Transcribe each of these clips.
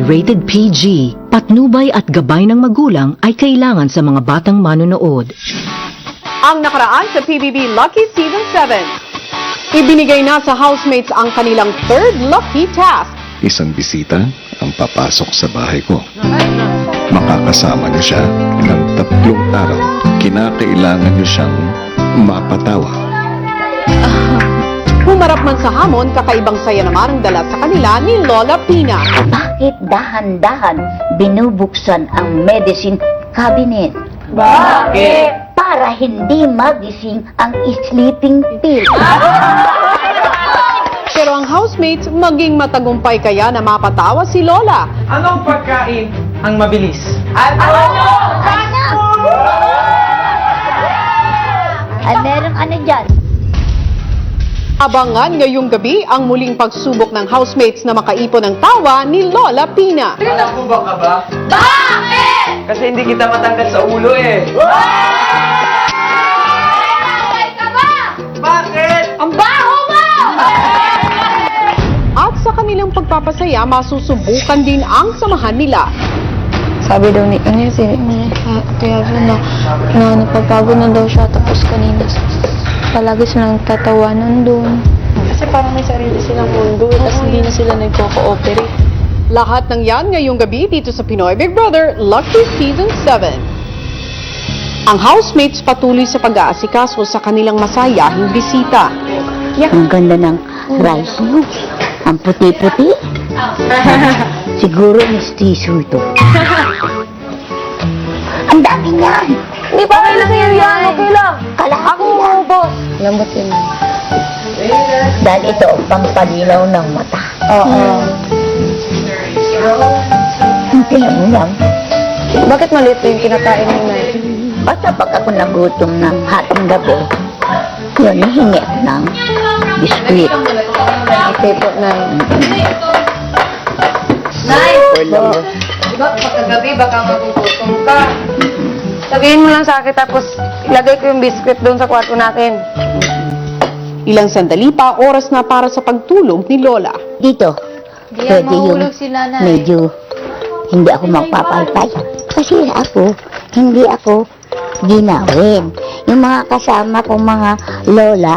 Rated PG, patnubay at gabay ng magulang ay kailangan sa mga batang manonood. Ang nakaraan sa PBB Lucky Season 7. Ibinigay na sa housemates ang kanilang third lucky task. Isang bisita ang papasok sa bahay ko. Makakasama niyo siya ng 3 araw. Kinakailangan niyo siyang mapatawa. Humarap man sa hamon, kakaibang saya naman ang dala sa kanila ni Lola Pina. Bakit dahan-dahan binubuksan ang medicine cabinet? Bakit? Para hindi magising ang sleeping pill. Pero ang housemates maging matagumpay kaya na mapatawa si Lola. Anong pagkain ang mabilis? Ay, merong ano dyan? Abangan ngayong gabi ang muling pagsubok ng housemates na makaipon ng tawa ni Lola Pina. Nakubak ka ba? Bakit? Kasi hindi kita matanggal sa ulo eh. Bakit? Ang baho mo! At sa kanilang pagpapasaya, masusubukan din ang samahan nila. Sabi daw ni kaya na napapagod na daw siya, tapos kanina palagi silang tatawanan doon. Kasi parang may sarili silang mundo, tapos hindi na sila nagko-cooperate. Lahat ng yan ngayong gabi dito sa Pinoy Big Brother Lucky Season 7. Ang housemates patuloy sa pag-aasikaso sa kanilang masayahing bisita. Ang ganda ng rice niyo. Ang puti-puti. Siguro mistiso ito. Ang dami niyan. Hindi pa kailang yan, okay lang. Kalahati lang. Boss. Lambot yun. Dahil ito ang pampalinaw ng mata. Oo. Tingnan mo lang. Bakit maliit yung kinakain mo na Basta pag ako nagutom ng hating gabi, yun, nahingi ako ng biskuit. Okay po, Nay. Nay! Diba, pagkagabi, baka magugutom ka. Sabihin mo lang sa akin, tapos ilagay ko yung biscuit doon sa kwarto natin. Ilang sandali pa, oras na para sa pagtulog ni Lola. Dito, pwede yung medyo hindi ako magpapalpay. Kasi ako, hindi ako ginawin. Yung mga kasama kong mga lola,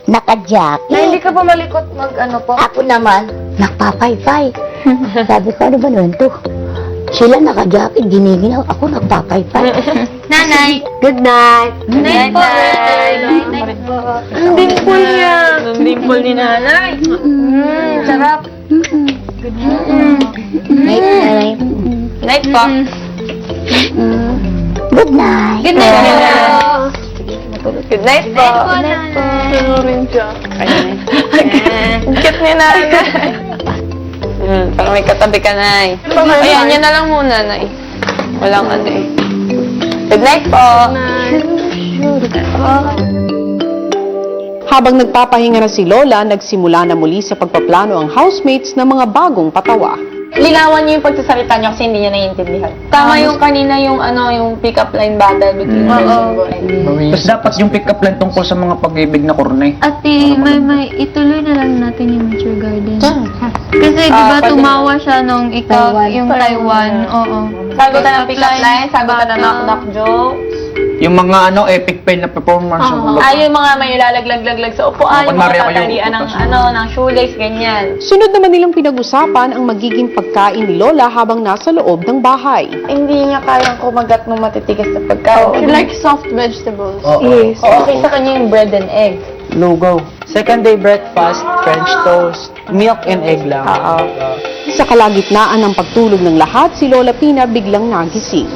naka-jacket. Nay, hindi ka pa malikot mag-ano po? Ako naman, nagpapaypay. Sabi ko, ano ba naman to? Sila naka-jacket, giniginaw. Ako nagpapaypay. Nanay! Good night. Good night, Nay! Ang dimple niya! Ang dimple ni Nanay! Sarap! Night, night. Night po! Good night. Good night! Good night po! Good night po! Tunurin siya. Ang cute ni Nanay! Parang may katabi ka, Nay. Ayan, yan na lang muna, Nay. Walang ano eh. Good night po! Habang nagpapahinga na si Lola, nagsimula na muli sa pagpaplano ang housemates ng mga bagong patawa. Linawan niyo yung pagsasalita niyo kasi hindi niya naiintindihan. Tama yung kanina yung yung pick-up line battle between Virgin Boy. Tapos dapat yung pick-up line tungkol sa mga pag-ibig na korne. Ate, may ituloy na lang natin yung Mature Garden. Kasi di ba pwede. tumawa siya nung ikaw, yung Taiwan. Oo. Sagutan ng pick-up line, sagutan ng knock-knock jokes. Yung mga epic fail na performance. Ay, yung mga may lalaglag-laglag sa upuan, yung Kunwari mga ako yung tatalian ng upuan. ng shoelace, ganyan. Sunod naman nilang pinag-usapan ang magiging pagkain ni Lola habang nasa loob ng bahay. Hindi niya kayang kumagat ng matitigas na pagkain. She likes soft vegetables. Yes. Okay sa kanya yung bread and egg. Logo. Second day breakfast, French toast, milk and egg lang. Sa kalagitnaan ng pagtulog ng lahat, si Lola Pina biglang nagising.